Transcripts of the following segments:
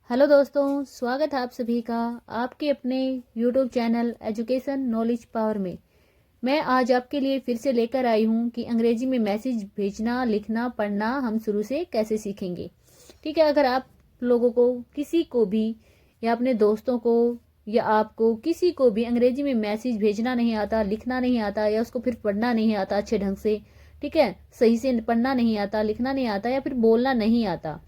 Hello दोस्तों, स्वागत है आप सभी का आपके अपने YouTube channel education knowledge power में। मैं आज आपके लिए फिर से लेकर आई हूँ कि अंग्रेजी में मैसेज भेजना, लिखना, पढ़ना हम शुरू से कैसे सीखेंगे। ठीक है, अगर आप लोगों को किसी को भी या अपने दोस्तों को या आपको किसी को भी अंग्रेजी में मैसेज भेजना नहीं आता, लिखना नहीं आता या उसको फिर पढ़ना नहीं आता अच्छे ढंग से, ठीक है, सही से पढ़ना नहीं आता, लिखना नहीं आता या फिर बोलना नहीं आता,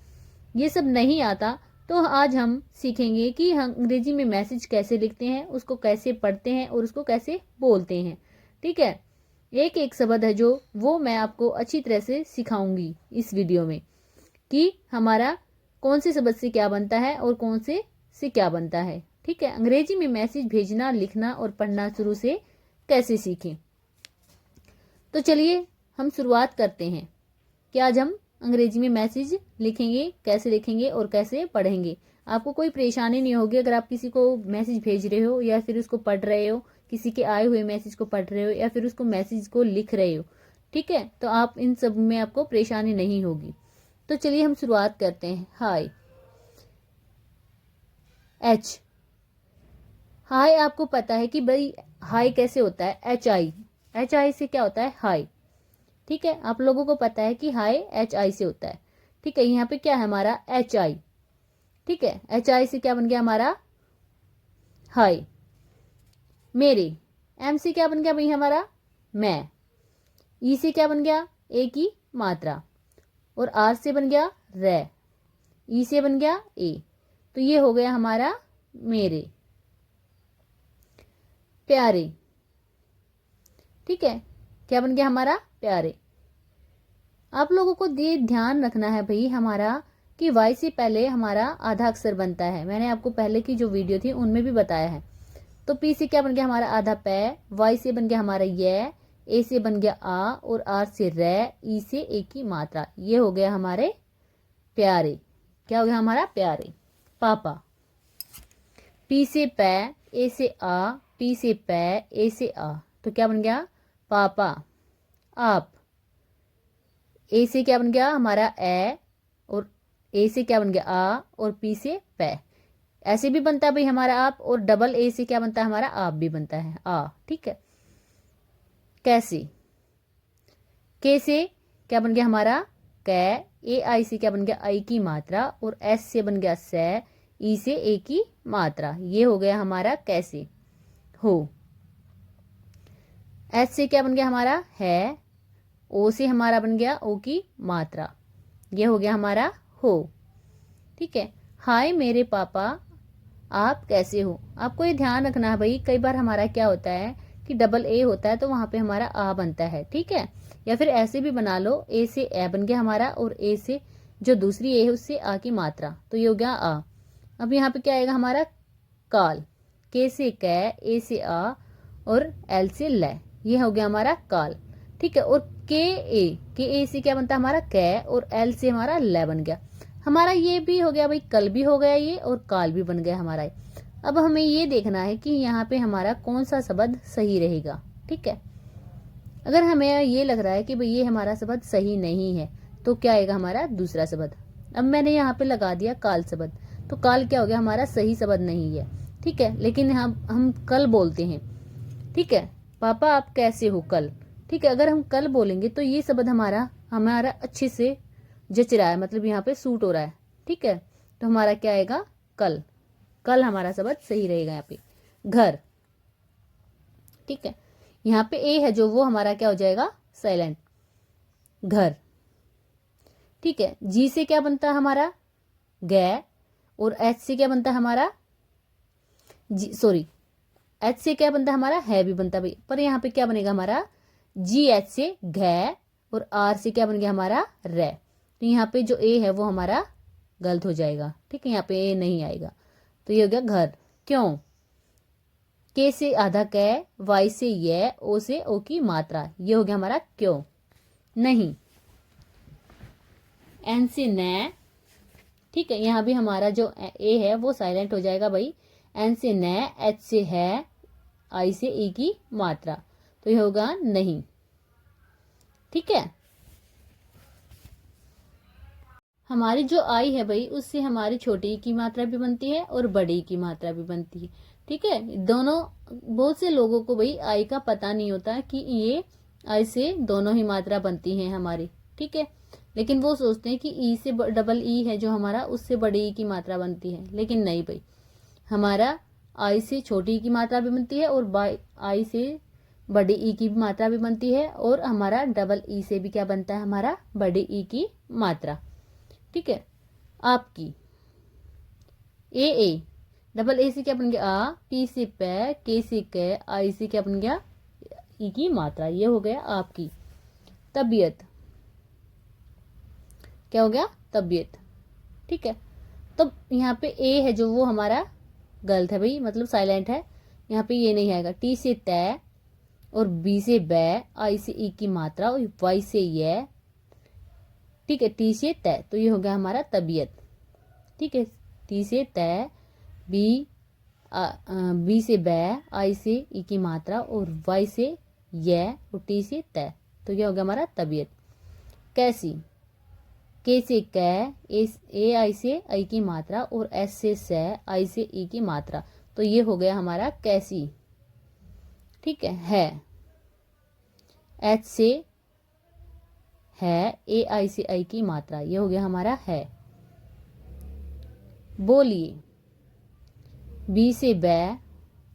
ये सब नहीं आता, तो आज हम सीखेंगे कि हम अंग्रेजी में मैसेज कैसे लिखते हैं, उसको कैसे पढ़ते हैं और उसको कैसे बोलते हैं। ठीक है, एक एक शब्द है जो वो मैं आपको अच्छी तरह से सिखाऊंगी इस वीडियो में कि हमारा कौन से शब्द से क्या बनता है और कौन से क्या बनता है। ठीक है, अंग्रेजी में मैसेज भेजना, लिखना और पढ़ना शुरू से कैसे सीखें। तो चलिए हम शुरुआत करते हैं कि आज हम अंग्रेजी में मैसेज लिखेंगे, कैसे लिखेंगे और कैसे पढ़ेंगे। आपको कोई परेशानी नहीं होगी अगर आप किसी को मैसेज भेज रहे हो या फिर उसको पढ़ रहे हो, किसी के आए हुए मैसेज को पढ़ रहे हो या फिर उसको मैसेज को लिख रहे हो। ठीक है, तो आप इन सब में आपको परेशानी नहीं होगी। तो चलिए हम शुरुआत करते हैं। हाय, एच, हाय आपको पता है कि भाई हाय कैसे होता है, एच आई, एच आई से क्या होता है, हाय। ठीक है, आप लोगों को पता है कि हाय एच आई से होता है। ठीक है, यहाँ पे क्या है हमारा, एच आई। ठीक है, एच आई से क्या बन गया हमारा, हाय। मेरे, एम से क्या बन गया भाई हमारा, मैं। ई से क्या बन गया, ए की मात्रा। और आर से बन गया रे। ई से बन गया ए। तो ये हो गया हमारा मेरे। प्यारे, ठीक है, क्या बन गया हमारा, प्यारे। आप लोगों को ये ध्यान रखना है भाई हमारा कि वाई से पहले हमारा आधा अक्षर बनता है। मैंने आपको पहले की जो वीडियो थी उनमें भी बताया है। तो पी से क्या बन गया हमारा आधा पै, वाई से बन गया हमारा ये, ए से बन गया आ और आर से रे, ई से ए की मात्रा। ये हो गया हमारे प्यारे। क्या हो गया हमारा, प्यारे। पापा, पी से पै, ए से आ, पी से पै, ए से आ, तो क्या बन गया पापा। आप, ए से क्या बन गया हमारा ए और ए से क्या बन गया आ और पी से पै। ऐसे भी बनता है भाई हमारा आप, और डबल ए से क्या बनता है हमारा आप भी बनता है, आ। ठीक है, कैसे, के से क्या बन गया हमारा कै, ए आई से क्या बन गया आई की मात्रा और एस से बन गया से, ई से ए की मात्रा। ये हो गया हमारा कैसे। हो, एस से क्या बन गया हमारा है, ओ से हमारा बन गया ओ की मात्रा। ये हो गया हमारा हो। ठीक है, हाय मेरे पापा, आप कैसे हो। आपको ये ध्यान रखना है भाई, कई बार हमारा क्या होता है कि डबल ए होता है तो वहां पे हमारा आ बनता है। ठीक है, या फिर ऐसे भी बना लो, ए से ए बन गया हमारा और ए से जो दूसरी ए है उससे आ की मात्रा, तो ये हो गया आ। अब यहाँ पे क्या आएगा हमारा काल, के से कै, ए से आ और एल से लै। ये हो गया हमारा काल। ठीक है, और के ए से क्या बनता है हमारा कै और एल से हमारा लै बन गया हमारा। ये भी हो गया भाई, कल भी हो गया ये और काल भी बन गया हमारा। अब हमें ये देखना है कि यहाँ पे हमारा कौन सा शब्द सही रहेगा। ठीक है, अगर हमें ये लग रहा है कि भाई ये हमारा शब्द सही नहीं है तो क्या आएगा हमारा दूसरा शब्द। अब मैंने यहाँ पे लगा दिया काल शब्द, तो काल क्या हो गया हमारा सही शब्द नहीं है। ठीक है, लेकिन हम कल बोलते हैं। ठीक है, पापा आप कैसे हो कल। ठीक है, अगर हम कल बोलेंगे तो ये शब्द हमारा हमारा अच्छे से जच रहा है, मतलब यहाँ पे सूट हो रहा है। ठीक है, तो हमारा क्या आएगा कल। कल हमारा शब्द सही रहेगा यहाँ पे। घर, ठीक है, यहाँ पे ए है जो वो हमारा क्या हो जाएगा साइलेंट, घर। ठीक है, जी से क्या बनता है हमारा गे और एच से क्या बनता है हमारा जी, सॉरी, एच से क्या बनता है हमारा है भी बनता है, पर यहाँ पे क्या बनेगा हमारा जी एच से घ और आर से क्या बन गया हमारा रे। तो यहाँ पे जो ए है वो हमारा गलत हो जाएगा। ठीक है, यहाँ पे ए नहीं आएगा, तो ये हो गया घर। क्यों, के से आधा कै, वाई से ये, ओ से ओ की मात्रा। ये हो गया हमारा क्यों। नहीं, एन से न। ठीक है, यहाँ भी हमारा जो ए है वो साइलेंट हो जाएगा भाई। एन से न, एच से है, आई से ई की मात्रा, तो ये होगा नहीं। ठीक है, हमारी जो आई है भाई, उससे हमारी छोटी ई की मात्रा भी बनती है और बड़ी ई की मात्रा भी बनती है। ठीक है, दोनों, बहुत से लोगों को भाई आई का पता नहीं होता कि ये आई से दोनों ही मात्रा बनती हैं हमारी। ठीक है, लेकिन वो सोचते हैं कि ई से डबल ई है जो हमारा, उससे बड़ी ई की मात्रा बनती है, लेकिन नहीं भाई, हमारा आई से छोटी ई की मात्रा भी बनती है और बाई आई से बड़ी ई की मात्रा भी बनती है, और हमारा डबल ई से भी क्या बनता है, हमारा बड़ी ई की मात्रा। ठीक है, आपकी ए डबल ए से क्या बन गया आ, पी से पै, के से कै, आई से क्या बन गया ई की मात्रा। ये हो गया आपकी तबीयत। क्या हो गया, तबीयत। ठीक है, तो यहाँ पे ए है जो वो हमारा गलत है भाई, मतलब साइलेंट है, यहाँ पे ये नहीं आएगा। टी से तय और बी से बै, आई से ई की मात्रा और वाई से ये। ठीक है, टी से तय, तो ये हो गया हमारा तबीयत। ठीक है, टी से तय, बी से बै, आई से ई की मात्रा और वाई से ये और टी से तय, तो ये हो गया हमारा तबीयत। कैसी, के से कै, ए आई से आई की मात्रा और एस से सै, आई से ई की मात्रा, तो ये हो गया हमारा कैसी। ठीक है, एच से है, ए आई से आई की मात्रा, ये हो गया हमारा है। बोलिए, बी से बै,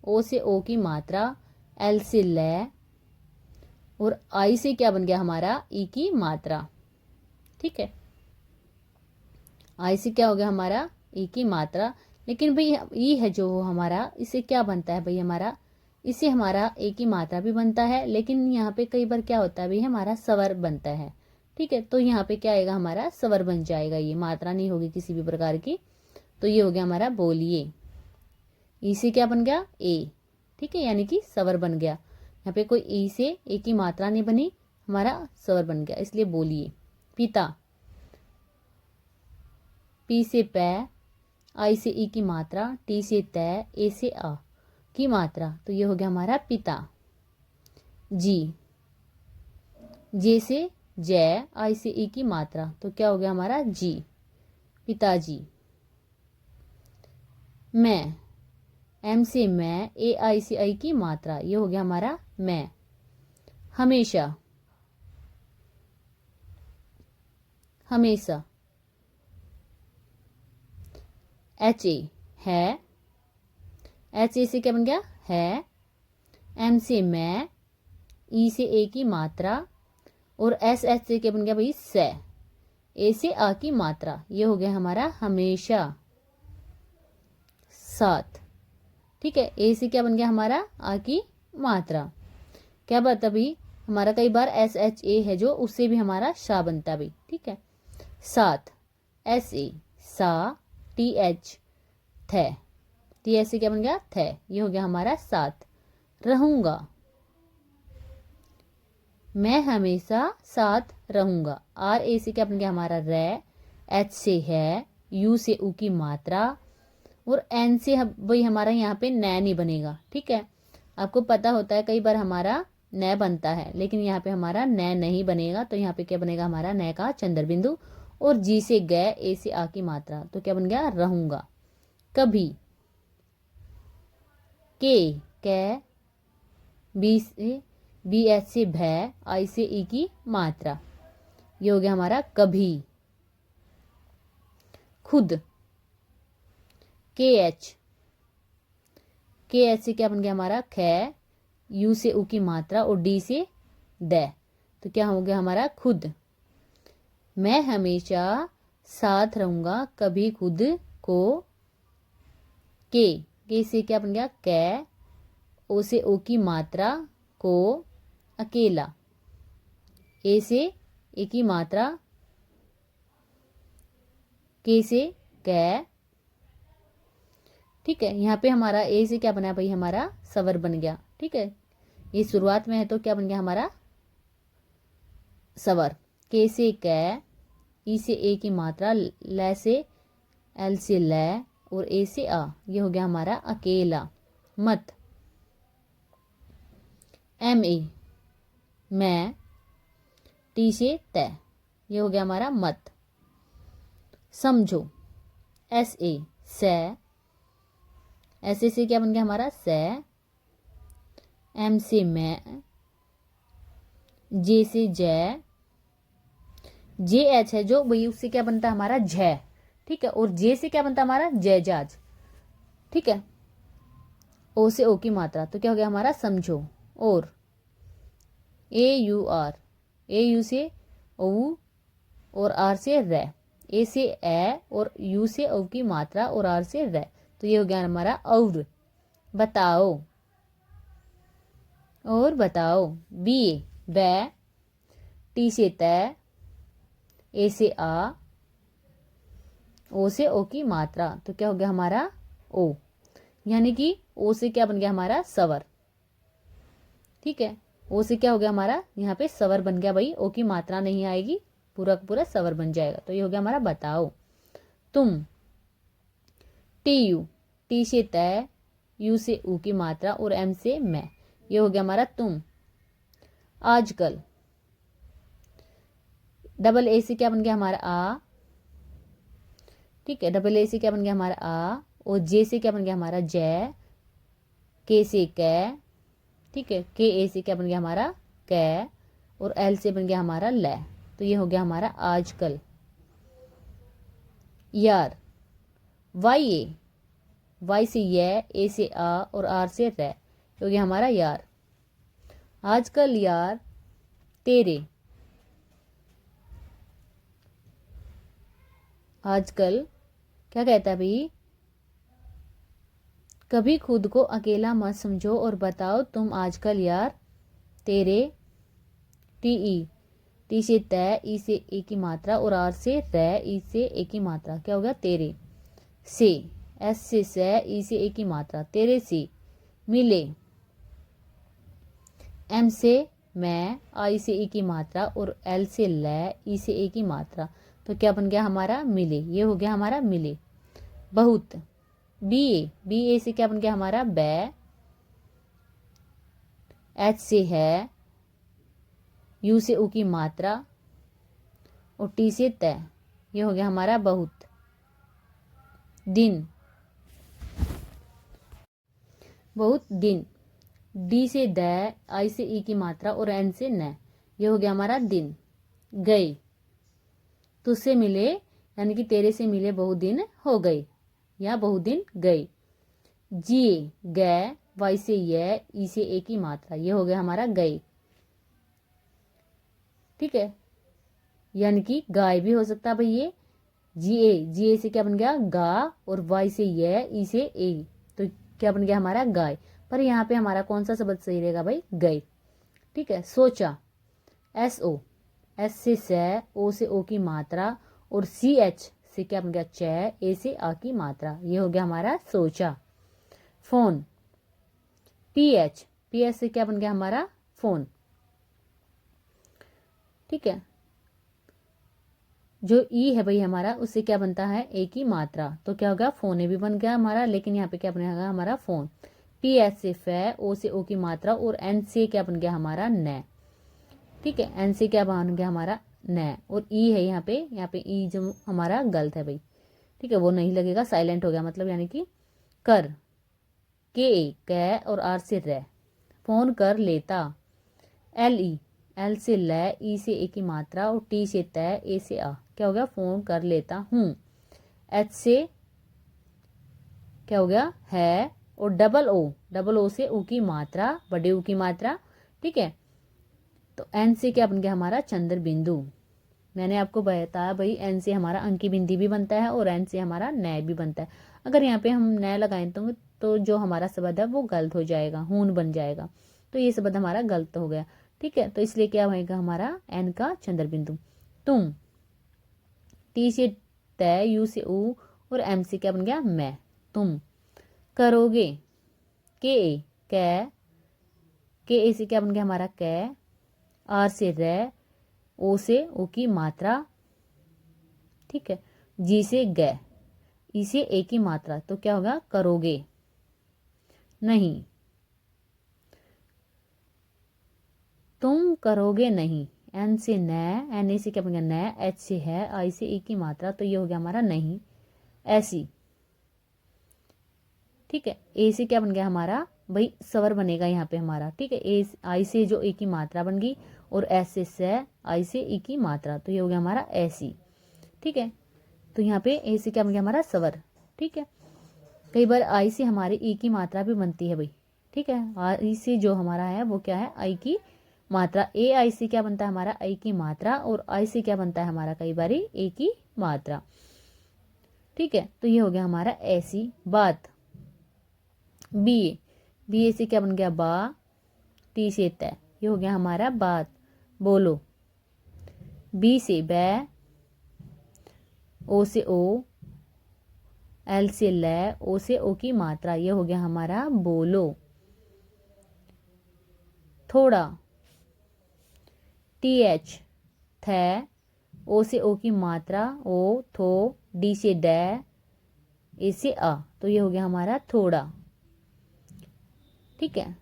ओ से ओ की मात्रा, एल से लै और आई से क्या बन गया हमारा ई की मात्रा। ठीक है, आई से क्या हो गया हमारा ई की मात्रा, लेकिन भाई ई है जो हमारा, इससे क्या बनता है भाई हमारा, इससे हमारा ए की मात्रा भी बनता है, लेकिन यहाँ पे कई बार क्या होता है भाई, हमारा स्वर बनता है। ठीक है, तो यहाँ पे क्या आएगा हमारा स्वर बन जाएगा, ये मात्रा नहीं होगी किसी भी प्रकार की, तो ये हो गया हमारा बोलिए। ई से क्या बन गया ए। ठीक है, यानी कि स्वर बन गया, यहाँ पे कोई ई से ए की मात्रा नहीं बनी, हमारा स्वर बन गया, इसलिए बोलिए। पिता, पी से पै, आई से ई की मात्रा, टी से तय, ए से आ की मात्रा, तो ये हो गया हमारा पिता। जी, जे से जय, आई से ई की मात्रा, तो क्या हो गया हमारा जी, पिताजी। मैं, एम से मैं, ए आई से आई की मात्रा, ये हो गया हमारा मैं। हमेशा, हमेशा, एच ए है, एच ए से क्या बन गया है, एम से मैं, ई से ए की मात्रा और एस एच से क्या बन गया भाई से, ए से आ की मात्रा, ये हो गया हमारा हमेशा। साथ, ठीक है, ए से क्या बन गया हमारा आ की मात्रा। क्या बात है भाई, हमारा कई बार एस एच ए है जो, उससे भी हमारा शा बनता है भाई। ठीक है, साथ, एस ए सा, टी एच थे, टी एच से क्या बन गया थे, ये हो गया हमारा साथ। रहूंगा, मैं हमेशा साथ रहूंगा, आर ए से क्या बन गया हमारा रे, एच से है, यू से ऊ की मात्रा और एन से भाई हमारा यहाँ पे नै नहीं बनेगा। ठीक है, आपको पता होता है कई बार हमारा नै बनता है, लेकिन यहाँ पे हमारा नै नहीं बनेगा, तो यहाँ पे क्या बनेगा हमारा नै का चंद्र बिंदु और जी से गए, ए से आ की मात्रा, तो क्या बन गया रहूंगा। कभी, के कै, बी से बी एच से भय, आई से ई की मात्रा, ये हो गया हमारा कभी। खुद, के एच से क्या बन गया हमारा खे, यू से ऊ की मात्रा और डी से द, तो क्या हो गया हमारा खुद। मैं हमेशा साथ रहूंगा कभी खुद को, के से क्या बन गया कै, ओ से ओ की मात्रा को, अकेला, ए से ए की मात्रा, के से कै। ठीक है, यहाँ पे हमारा ए से क्या बना भाई हमारा सवर बन गया। ठीक है, ये शुरुआत में है तो क्या बन गया हमारा सवर। के से कै, ई से ए की मात्रा, ल से एल से लै और ए से आ, ये हो गया हमारा अकेला। मत, एम ए मैं, टी से तय, ये हो गया हमारा मत। समझो, एस ए से, ऐसे से क्या बन गया हमारा से, एम से मैं, जे से जय, जे एच है जो भाई उससे क्या बनता है हमारा जय, ठीक है, और जे से क्या बनता है हमारा जयजाज, ठीक है, ओ से ओ की मात्रा, तो क्या हो गया हमारा समझो, और ए यू आर, ए यू से ओ और आर से रे, ए से ए और यू से ओ की मात्रा और आर से रे, तो ये हो गया हमारा और, बताओ, और बताओ, बी बै, टी से तय, ए से आ, ओ से ओ की मात्रा, तो क्या हो गया हमारा ओ, यानी कि ओ से क्या बन गया हमारा सवर, ठीक है, ओ से क्या हो गया हमारा यहाँ पे सवर बन गया भाई, ओ की मात्रा नहीं आएगी, पूरा का पूरा सवर बन जाएगा, तो ये हो गया हमारा बताओ, तुम, टी यू, टी से तय, यू से ऊ की मात्रा और एम से मैं, ये हो गया हमारा तुम, आजकल, डबल ए से क्या बन गया हमारा आ, ठीक है, डबल ए से क्या बन गया हमारा आ, और जे से क्या बन गया हमारा जय, के से कै, ठीक है, के ए से क्या बन गया हमारा कै, और एल से बन गया हमारा लै, तो ये हो गया हमारा आजकल, यार, वाई ए, वाई से ये, ए से आ और आर से रै, हो गया हमारा यार, आजकल यार तेरे, आजकल क्या कहता है भाई, कभी खुद को अकेला मत समझो और बताओ तुम आजकल यार तेरे, टी ई, टी से तय, ई से ए की मात्रा और आर से रै, ई से ए की मात्रा, क्या हो गया तेरे, से, एस से ई से ए की मात्रा, तेरे से, मिले, एम से मैं, आई से ए की मात्रा और एल से लै, ई से ए की मात्रा, तो क्या बन गया हमारा मिले, ये हो गया हमारा मिले, बहुत, बी ए से क्या बन गया हमारा बै, एच से है, यू से ऊ की मात्रा और टी से तय, ये हो गया हमारा बहुत, दिन, बहुत दिन, डी से दै, आई से ई की मात्रा और एन से न, ये हो गया हमारा दिन, गए, तुझसे मिले यानी कि तेरे से मिले बहुत दिन हो गए या बहुत दिन गए, जिए गए, वाई से ये, ई से ए की मात्रा, ये हो गया हमारा गए, ठीक है, यानी कि गाय भी हो सकता है भाई, ये जी ए से क्या बन गया गा, और वाई से ये, ई से ए, तो क्या बन गया हमारा गाय, पर यहाँ पे हमारा कौन सा शब्द सही रहेगा भाई गए, ठीक है, सोचा, एस ओ, एस से ओ से ओ की मात्रा और सी एच से क्या बन गया च, ए से आ की मात्रा, ये हो गया हमारा सोचा, फोन, पी एच से क्या बन गया हमारा फोन, ठीक है, जो ई है भाई हमारा उससे क्या बनता है ए की मात्रा, तो क्या होगा फोन भी बन गया हमारा, लेकिन यहाँ पे क्या बनेगा हमारा फोन, पी एच से फै, ओ से ओ की मात्रा और एन से क्या बन गया हमारा न, ठीक है, एन से क्या बन गया हमारा न, और ई है यहाँ पे ई जो हमारा गलत है भाई, ठीक है, वो नहीं लगेगा, साइलेंट हो गया मतलब, यानी कि कर, के ए कै और आर से रै, फोन कर लेता, एल से लै, ई से ए की मात्रा और टी से तय, ए से आ, क्या हो गया फोन कर लेता हूँ, एच से क्या हो गया है, और डबल ओ से ऊ की मात्रा, बड़े ऊ की मात्रा, ठीक है, तो एन से क्या बन गया हमारा चंद्र बिंदु, मैंने आपको बताया भाई एन से हमारा अंकी बिंदी भी बनता है और एन से हमारा नय भी बनता है, अगर यहाँ पे हम नय लगाएं तो जो हमारा शब्द है वो गलत हो जाएगा, हून बन जाएगा, तो ये शब्द हमारा गलत हो गया, ठीक है, तो इसलिए क्या होगा हमारा एन का चंद्र बिंदु, तुम, टी से तय, यू से ऊ और एम से क्या बन गया मैं, तुम, करोगे, के ए से क्या बन गया हमारा कै, आर से रै, ओ से ओ की मात्रा, ठीक है, जी से ग, ई से ए की मात्रा, तो क्या होगा करोगे, नहीं, तुम करोगे नहीं, एन से न, एन ए से क्या बन गया न, एच से है, आई से ई की मात्रा, तो ये हो गया हमारा नहीं, ऐसी। ठीक है, ए से क्या बन गया हमारा भाई स्वर बनेगा यहाँ पे हमारा। ठीक है, ए आई से जो ए की मात्रा बन गई, और एस से आई से ई की मात्रा, तो ये हो गया हमारा ऐसी। ठीक है, तो यहाँ पे ए से क्या बन गया हमारा स्वर। ठीक है, कई बार आई से हमारी ई की मात्रा भी बनती है भाई। ठीक है, आई से जो हमारा है वो क्या है, आई की मात्रा। ए आई से क्या बनता है हमारा, आई की मात्रा, और आई से क्या बनता है हमारा कई बार ए की मात्रा। ठीक है, तो ये हो गया हमारा ऐसी बात। बी, बी ए से क्या बन गया बा, टी से तय, ये हो गया हमारा बात, बोलो। बी से बै, ओ से ओ, एल से लै, ओ से ओ की मात्रा, ये हो गया हमारा बोलो। थोड़ा, टी एच थे, ओ से ओ की मात्रा, ओ थो, डी से डै, ए से आ, तो ये हो गया हमारा थोड़ा। ठीक है,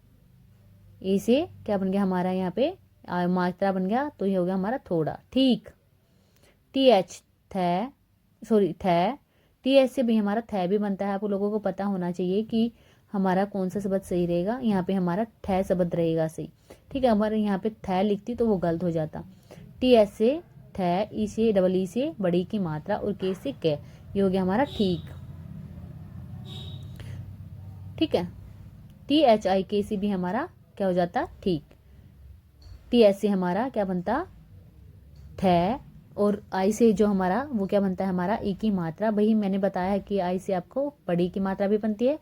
ए से क्या बन गया हमारा यहाँ पे मात्रा बन गया, तो ये हो गया हमारा थोड़ा। ठीक, टी एच थे, सॉरी थे, टी एच से भी हमारा थे भी बनता है। आप लोगों को पता होना चाहिए कि हमारा कौन सा शब्द सही रहेगा। यहाँ पे हमारा थे शब्द रहेगा सही। ठीक है, हमारे यहाँ पे थे लिखती तो वो गलत हो जाता। टी एच से थे, ई से डबल ई से बड़ी की मात्रा, और के से के, ये हो गया हमारा ठीक। ठीक है, टी एच आई के से भी हमारा क्या हो जाता ठीक। टी एच से हमारा क्या बनता थे, और आई से जो हमारा वो क्या बनता है हमारा ई की मात्रा। भाई मैंने बताया है कि आई से आपको बड़ी की मात्रा भी बनती है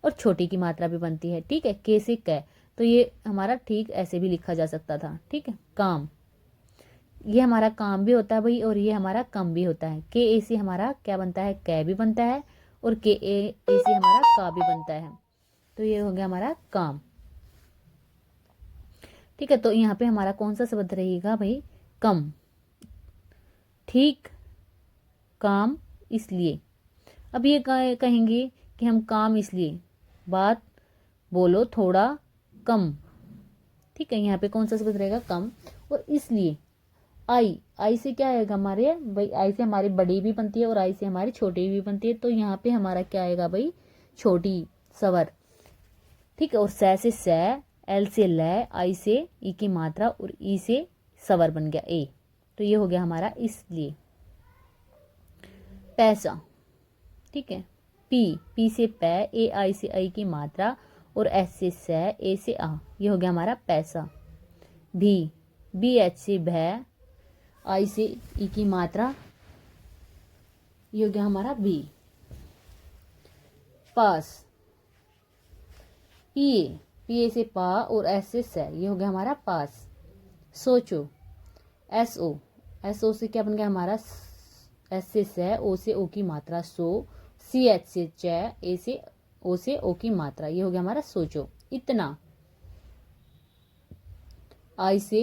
और छोटी की मात्रा भी बनती है। ठीक है, के से कै, तो ये हमारा ठीक ऐसे भी लिखा जा सकता था। ठीक है, काम, ये हमारा काम भी होता है भाई, और ये हमारा कम भी होता है। के ए से हमारा क्या बनता है कै भी बनता है, और के ए से हमारा का भी बनता है, तो ये हो गया हमारा काम। ठीक है, तो यहाँ पे हमारा कौन सा शब्द रहेगा भाई, कम। ठीक, काम, इसलिए। अब ये कहेंगे कि हम काम इसलिए, बात, बोलो, थोड़ा, कम। ठीक है, यहाँ पे कौन सा शब्द रहेगा कम, और इसलिए। आई, आई से क्या आएगा हमारे भाई, आई से हमारी बड़ी भी बनती है और आई से हमारी छोटी भी बनती है, तो यहाँ पे हमारा क्या आएगा भाई छोटी स्वर। ठीक है, और से सै, एल से लै, आई से ई की मात्रा, और ई से स्वर बन गया ए, तो ये हो गया हमारा इसलिए। पैसा। ठीक है, पी, पी से पै, ए आई से आई की मात्रा, और एस से सै, ए से आ, ये हो गया हमारा पैसा। भी, बी एच से भै, आई से ई की मात्रा, ये हो गया हमारा भी। पास, पिए, पिए से पा, और एस से सै, ये हो गया हमारा पास। सोचो, एस ओ, एस ओ से क्या बन गया हमारा एस से सै, ओ से ओ की मात्रा सो, सी एच से चे, ए से ओ की मात्रा, ये हो गया हमारा सोचो। इतना, आई से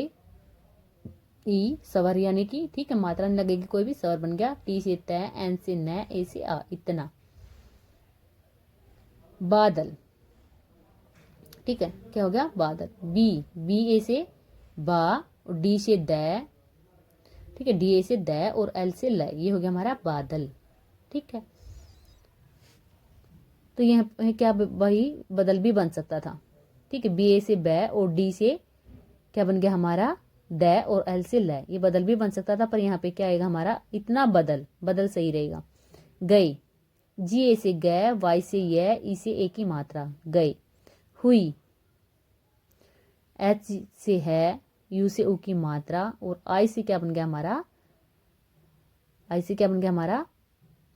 ई स्वर यानी कि ठीक है मात्रा नहीं लगेगी कोई भी, स्वर बन गया। टी से तै, एन से न, ए से आ, इतना। बादल। ठीक है, क्या हो गया बादल। बी, बी ए से बा, और डी से दै, ठीक है डी ए से दै, और एल से लै, ये हो गया हमारा बादल। ठीक है, तो यह क्या वही बदल भी बन सकता था। ठीक है, बी ए से बै, और डी से क्या बन गया हमारा दै, और एल से लै, ये बदल भी बन सकता था, पर यहाँ पे क्या आएगा हमारा इतना बदल, बदल सही रहेगा। गई, जी ए से गै, वाई से य, ई से ए की मात्रा, गई। हुई, एच से है, यू से ऊ की मात्रा, और आई से क्या बन गया हमारा, आई से क्या बन गया हमारा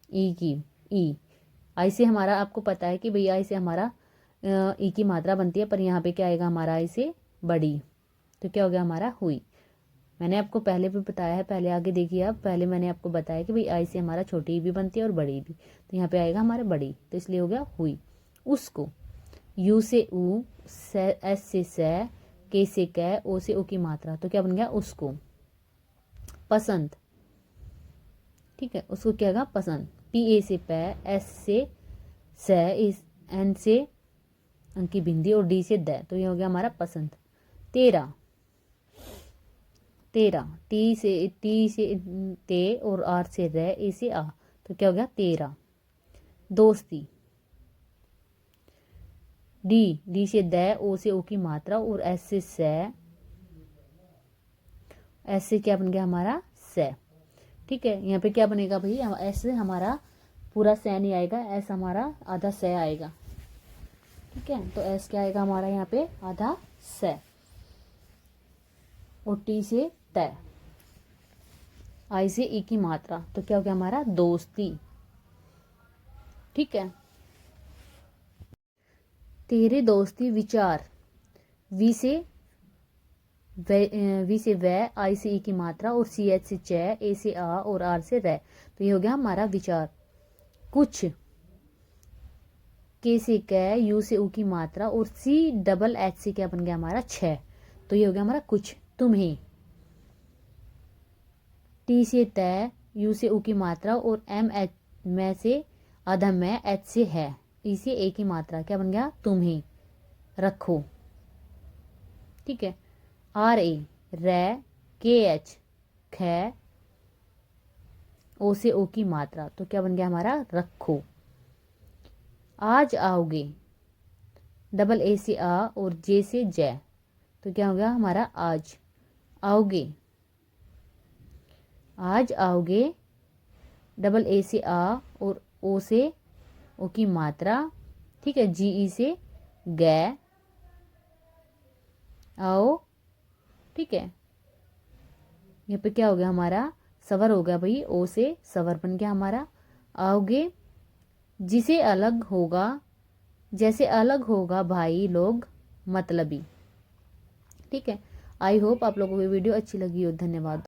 ई की, ई। आई से हमारा आपको पता है कि भैया आई से हमारा ई की मात्रा बनती है, पर यहाँ पे क्या आएगा हमारा आई से बड़ी, तो क्या हो गया हमारा हुई। मैंने आपको पहले भी बताया है, पहले आगे देखिए आप, पहले मैंने आपको बताया कि भाई आई से हमारा छोटी भी बनती है और बड़ी भी, तो यहाँ पे आएगा हमारा बड़ी, तो इसलिए हो गया हुई। उसको, यू से ऊ, एस से सै, के से कै, ओ से ओ की मात्रा, तो क्या बन गया उसको। पसंद। ठीक है, उसको क्या होगा पसंद। पी ए से पै, एस से सै, एन से अंकी बिंदी, और डी से दै, तो ये हो गया हमारा पसंद। तेरा, 13, टी से ते और आर से रे, ए से आ, तो क्या हो गया 13। दोस्ती, डी से द, ओ से ओ की मात्रा और एस से से, एस से क्या बन गया हमारा से। ठीक है, यहाँ पे क्या बनेगा भाई, एस से हमारा पूरा से नहीं आएगा, एस हमारा आधा से आएगा। ठीक है, तो एस क्या आएगा हमारा यहाँ पे आधा से, और टी से त, आई से ई की मात्रा, तो क्या हो गया हमारा दोस्ती। ठीक है, तेरे दोस्ती विचार, वी से व, आई से ई की मात्रा और सी एच से च, ए से आ और आर से रे, तो ये हो गया हमारा विचार। कुछ, के से क, यू से ऊ की मात्रा और सी डबल एच से क्या बन गया हमारा 6, तो ये हो गया हमारा कुछ। तुम्हें, टी से त, यू से ऊ की मात्रा और एम एच में से आधा में, एच से है, ई से ए की मात्रा, क्या बन गया तुम्हें। रखो। ठीक है, आर ए रे, के एच ख, ओ से ओ की मात्रा, तो क्या बन गया हमारा रखो। आज आओगे, डबल ए से आ और जे से जय, तो क्या हो गया हमारा आज आओगे। आज आओगे, डबल ए से आ और ओ से ओ की मात्रा, ठीक है, जी ई से गे, आओ। ठीक है, यहाँ पे क्या हो गया हमारा सवर हो गया भाई, ओ से सवर बन गया हमारा। आओगे, जिसे अलग होगा, जैसे अलग होगा भाई लोग मतलबी। ठीक है, आई होप आप लोगों को वीडियो अच्छी लगी हो। धन्यवाद।